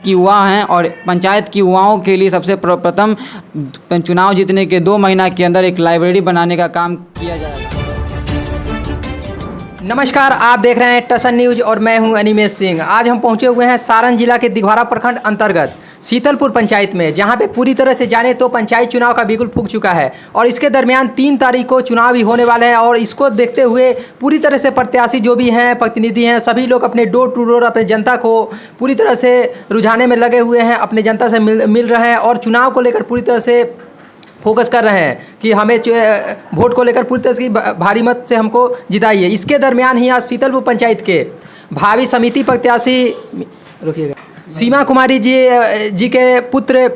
की युवा हैं और पंचायत की युवाओं के लिए सबसे प्रथम चुनाव जीतने के 2 महीना के अंदर एक लाइब्रेरी बनाने का काम किया जाएगा। नमस्कार, आप देख रहे हैं टसन न्यूज और मैं हूं अनिमेश सिंह। आज हम पहुंचे हुए हैं सारण जिला के दिघवारा प्रखंड अंतर्गत शीतलपुर पंचायत में, जहां पे पूरी तरह से जाने तो पंचायत चुनाव का बिगुल फूंक चुका है और इसके दरमियान 3 तारीख को चुनाव भी होने वाले हैं। और इसको देखते हुए पूरी तरह से प्रत्याशी जो भी हैं, प्रतिनिधि हैं, सभी लोग अपने डोर टू डोर अपने जनता को पूरी तरह से रुझाने में लगे हुए हैं, अपने जनता से मिल रहे हैं और चुनाव को लेकर पूरी तरह से फोकस कर रहे हैं कि हमें वोट को लेकर पूरी तरह से भारी मत से हमको जिताइए। इसके दरमियान ही आज शीतलपुर पंचायत के भावी समिति प्रत्याशी सीमा कुमारी जी के पुत्र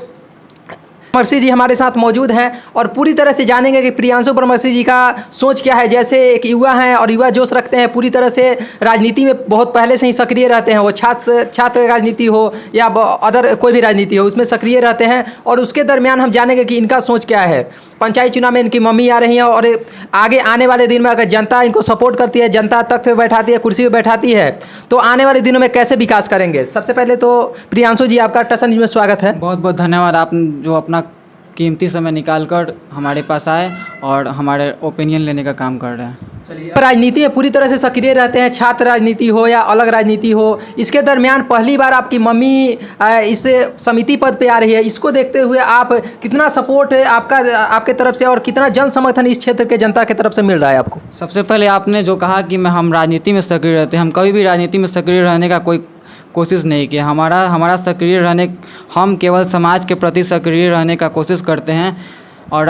परमर्शी जी हमारे साथ मौजूद हैं और पूरी तरह से जानेंगे कि प्रियांशु परमर्शी जी का सोच क्या है। जैसे एक युवा हैं और युवा जोश रखते हैं, पूरी तरह से राजनीति में बहुत पहले से ही सक्रिय रहते हैं। वो छात्र राजनीति हो या अदर कोई भी राजनीति हो, उसमें सक्रिय रहते हैं और उसके दरमियान हम जानेंगे कि इनका सोच क्या है। पंचायत चुनाव में इनकी मम्मी आ रही हैं और आगे आने वाले दिन में अगर जनता इनको सपोर्ट करती है, जनता तख्त पे बैठाती है, कुर्सी पे बैठाती है, तो आने वाले दिनों में कैसे विकास करेंगे। सबसे पहले तो प्रियांशु जी, आपका टसन न्यूज़ में स्वागत है। बहुत बहुत धन्यवाद, आप जो अपना कीमती समय निकालकर हमारे पास आए और हमारे ओपिनियन लेने का काम कर रहे हैं। चलिए, राजनीति में पूरी तरह से सक्रिय रहते हैं, छात्र राजनीति हो या अलग राजनीति हो। इसके दरमियान पहली बार आपकी मम्मी इस समिति पद पे आ रही है। इसको देखते हुए आप कितना सपोर्ट है आपके तरफ से और कितना जन समर्थन इस क्षेत्र के जनता की तरफ से मिल रहा है आपको। सबसे पहले आपने जो कहा कि हम राजनीति में सक्रिय रहते हैं, हम कभी भी राजनीति में सक्रिय रहने का कोई कोशिश नहीं किया। हमारा सक्रिय रहने, हम केवल समाज के प्रति सक्रिय रहने का कोशिश करते हैं और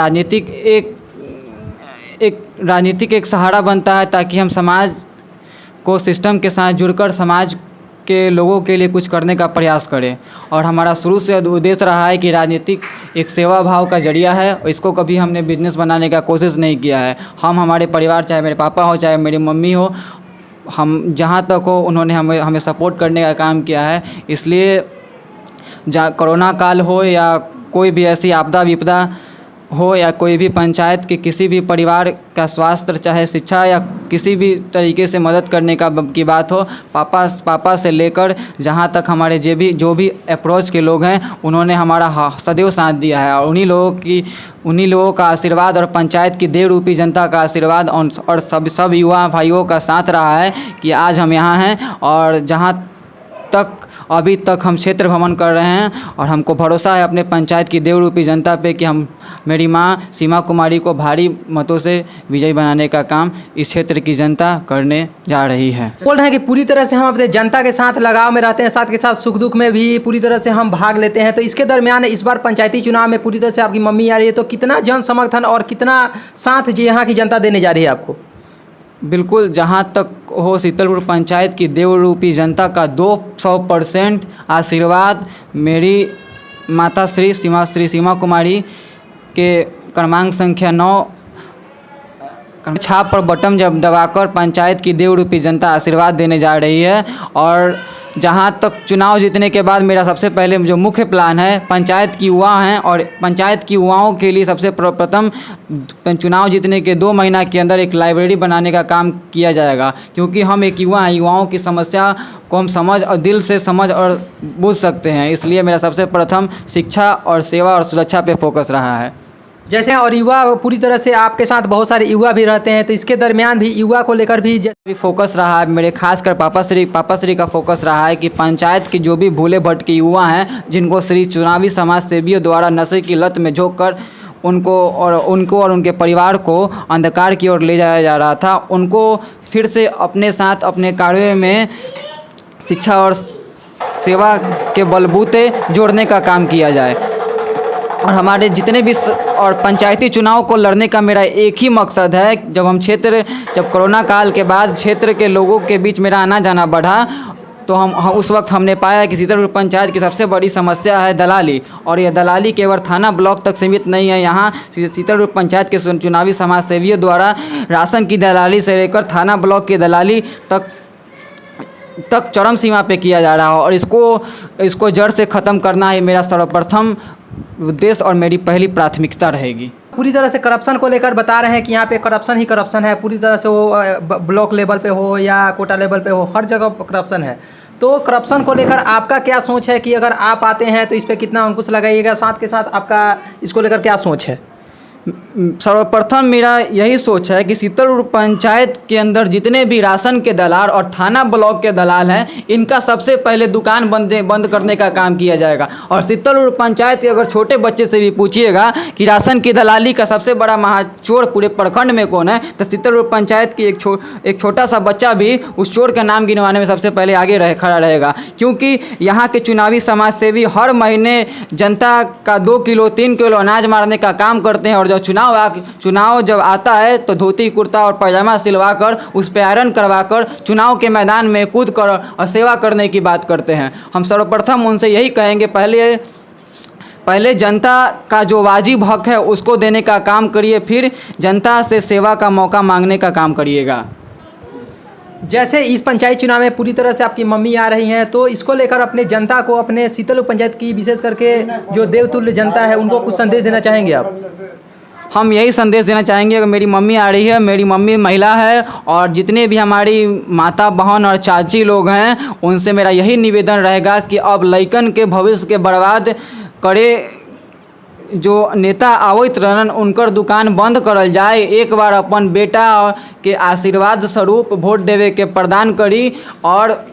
राजनीतिक एक सहारा बनता है ताकि हम समाज को सिस्टम के साथ जुड़कर समाज के लोगों के लिए कुछ करने का प्रयास करें। और हमारा शुरू से उद्देश्य रहा है कि राजनीतिक एक सेवा भाव का जरिया है और इसको कभी हमने बिजनेस बनाने का कोशिश नहीं किया है। हमारे परिवार, चाहे मेरे पापा हो चाहे मेरी मम्मी हो, हम जहाँ तक हो उन्होंने हमें सपोर्ट करने का काम किया है। इसलिए कोरोना काल हो या कोई भी ऐसी आपदा विपदा हो या कोई भी पंचायत के किसी भी परिवार का स्वास्थ्य, चाहे शिक्षा या किसी भी तरीके से मदद करने की बात हो, पापा से लेकर जहाँ तक हमारे जो भी अप्रोच के लोग हैं, उन्होंने हमारा सदैव साथ दिया है। और उन्हीं लोगों का आशीर्वाद और पंचायत की देव रूपी जनता का आशीर्वाद और सब युवा भाइयों का साथ रहा है कि आज हम यहाँ हैं। और जहाँ तक अभी तक हम क्षेत्र भ्रमण कर रहे हैं और हमको भरोसा है अपने पंचायत की देव रूपी जनता पे कि मेरी माँ सीमा कुमारी को भारी मतों से विजयी बनाने का काम इस क्षेत्र की जनता करने जा रही है। बोल रहे हैं कि पूरी तरह से हम अपने जनता के साथ लगाव में रहते हैं, साथ के साथ सुख दुख में भी पूरी तरह से हम भाग लेते हैं। तो इसके दरमियान इस बार पंचायती चुनाव में पूरी तरह से आपकी मम्मी आ रही है, तो कितना जन समर्थन और कितना साथ जी यहाँ की जनता देने जा रही है आपको। बिल्कुल, जहाँ तक हो शीतलपुर पंचायत की देव रूपी जनता का 200% आशीर्वाद मेरी माता श्री सीमा कुमारी के क्रमांक संख्या 9 छाप पर बटन जब दबाकर पंचायत की देव रूपी जनता आशीर्वाद देने जा रही है। और जहाँ तक चुनाव जीतने के बाद मेरा सबसे पहले जो मुख्य प्लान है, पंचायत की युवा हैं और पंचायत की युवाओं के लिए सबसे प्रथम चुनाव जीतने के 2 महीना के अंदर एक लाइब्रेरी बनाने का काम किया जाएगा। क्योंकि हम एक युवा हैं, युवाओं की समस्या को हम समझ और दिल से समझ और बूझ सकते हैं। इसलिए मेरा सबसे प्रथम शिक्षा और सेवा और सुरक्षा पे फोकस रहा है। जैसे और युवा पूरी तरह से आपके साथ बहुत सारे युवा भी रहते हैं, तो इसके दरमियान भी युवा को लेकर भी फोकस रहा है। मेरे खासकर पापा श्री का फोकस रहा है कि पंचायत के जो भी भूले भटके युवा हैं, जिनको श्री चुनावी समाज सेवियों द्वारा नशे की लत में झोंक कर उनको और उनके परिवार को अंधकार की ओर ले जाया जा रहा था, उनको फिर से अपने साथ अपने कार्यों में शिक्षा और सेवा के बलबूते जोड़ने का काम किया जाए। और हमारे जितने भी और पंचायती चुनाव को लड़ने का मेरा एक ही मकसद है। जब कोरोना काल के बाद क्षेत्र के लोगों के बीच मेरा आना जाना बढ़ा, तो उस वक्त हमने पाया कि शीतलपुर पंचायत की सबसे बड़ी समस्या है दलाली। और ये दलाली केवल थाना ब्लॉक तक सीमित नहीं है। यहाँ शीतलपुर पंचायत के चुनावी समाज सेवियों द्वारा राशन की दलाली से लेकर थाना ब्लॉक की दलाली तक चरम सीमा पे किया जा रहा है। और इसको जड़ से ख़त्म करना ही मेरा सर्वप्रथम उद्देश्य और मेरी पहली प्राथमिकता रहेगी। पूरी तरह से करप्शन को लेकर बता रहे हैं कि यहाँ पे करप्शन ही करप्शन है। पूरी तरह से वो ब्लॉक लेवल पे हो या कोटा लेवल पे हो, हर जगह करप्शन है। तो करप्शन को लेकर आपका क्या सोच है कि अगर आप आते हैं तो इस पर कितना अंकुश लगाइएगा, साथ के साथ आपका इसको लेकर क्या सोच है? सर्वप्रथम मेरा यही सोच है कि शीतलपुर पंचायत के अंदर जितने भी राशन के दलाल और थाना ब्लॉक के दलाल हैं, इनका सबसे पहले दुकान बंद करने का काम किया जाएगा। और शीतलपुर पंचायत के अगर छोटे बच्चे से भी पूछिएगा कि राशन की दलाली का सबसे बड़ा महाचोर पूरे प्रखंड में कौन है, तो शीतलपुर पंचायत की एक छोटा सा बच्चा भी उस चोर का नाम गिनवाने में सबसे पहले आगे खड़ा रहेगा। क्योंकि यहाँ के चुनावी समाज सेवी हर महीने जनता का 2 किलो 3 किलो अनाज मारने का काम करते हैं, और जब चुनाव जब आता है तो धोती कुर्ता और पैजामा सिलवा कर उस पर आयरन करवा कर चुनाव के मैदान में कूद कर और सेवा करने की बात करते हैं। हम सर्वप्रथम उनसे यही कहेंगे, पहले जनता का जो वाजिब हक है उसको देने का काम करिए, फिर जनता से सेवा का मौका मांगने का काम करिएगा। जैसे इस पंचायत चुनाव में पूरी तरह से आपकी मम्मी आ रही हैं, तो इसको लेकर अपने जनता को, अपने शीतलपुर पंचायत की विशेष करके जो देवतुल्य जनता है, उनको कुछ संदेश देना चाहेंगे आप? हम यही संदेश देना चाहेंगे कि मेरी मम्मी आ रही है, मेरी मम्मी महिला है, और जितने भी हमारी माता बहन और चाची लोग हैं उनसे मेरा यही निवेदन रहेगा कि अब लइकन के भविष्य के बर्बाद करे जो नेता आवत रहन उनकर दुकान बंद करल जाए। एक बार अपन बेटा के आशीर्वाद स्वरूप वोट देवे के प्रदान करी, और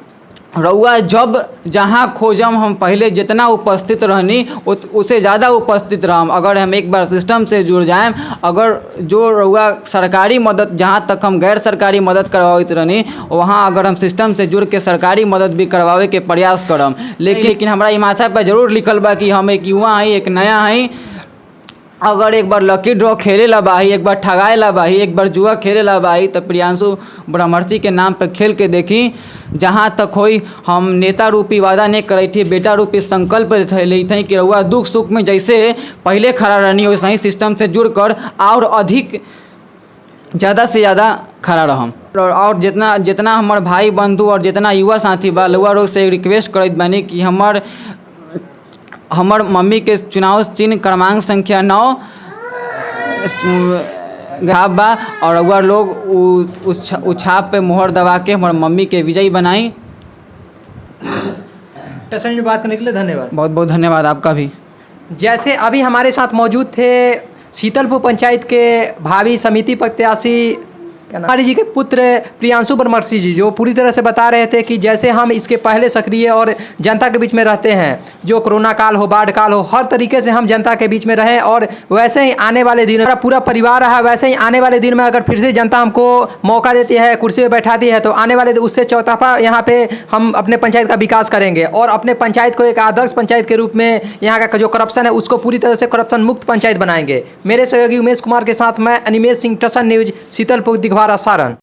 रउआ जब जहाँ खोजम हम पहले जितना उपस्थित रहनी उससे ज़्यादा उपस्थित रहम। अगर हम एक बार सिस्टम से जुड़ जाएं, अगर जो रउआ सरकारी मदद, जहाँ तक हम गैर सरकारी मदद करवाइत रहनी, वहाँ अगर हम सिस्टम से जुड़ के सरकारी मदद भी करवावे के प्रयास करम। लेकिन हमारा ई माथा पर जरूर लिखल बा कि हम एक युवा हई, एक नया हई। अगर एक बार लकी ड्रॉ खेले ला बाही, एक बार ठगाए ला बाही, एक बार जुआ खेले ला बाही, तो प्रियांशु ब्रह्मर्षि के नाम पर खेल के देखी। जहाँ तक होई हम नेता रूपी वादा नहीं करे थी, बेटा रूपी संकल्प ले थे कि रउआ दुख सुख में जैसे पहले खड़ा रहनी हो, वैसे ही सिस्टम से जुड़कर और अधिक ज़्यादा से ज़्यादा खड़ा रहम। और जितना हमारे भाई बंधु और जितना युवा साथी बा, लोग लोग से रिक्वेस्ट करत बानी कि हमर मम्मी के चुनाव चिन्ह क्रमांक संख्या 9 बा, और अगर लोग उस छाप पे मोहर दबा के हमारे मम्मी के विजयी बनाई। टसन में बात करने के लिए धन्यवाद। बहुत बहुत धन्यवाद आपका भी। जैसे अभी हमारे साथ मौजूद थे शीतलपुर पंचायत के भावी समिति प्रत्याशी हमारी जी के पुत्र प्रियांशु ब्रह्मर्षि जी, जो पूरी तरह से बता रहे थे कि जैसे हम इसके पहले सक्रिय और जनता के बीच में रहते हैं, जो कोरोना काल हो, बाढ़ काल हो, हर तरीके से हम जनता के बीच में रहें, और वैसे ही आने वाले दिन मेरा पूरा परिवार रहा, वैसे ही आने वाले दिन में अगर फिर से जनता हमको मौका देती है, कुर्सी पर बैठाती है, तो आने वाले उससे चौतरफा यहाँ पे हम अपने पंचायत का विकास करेंगे और अपने पंचायत को एक आदर्श पंचायत के रूप में यहाँ का जो करप्शन है उसको पूरी तरह से करप्शन मुक्त पंचायत बनाएंगे। मेरे सहयोगी उमेश कुमार के साथ मैं अनिमेश सिंह, टसन न्यूज, शीतलपुर दिघवारा, सारण।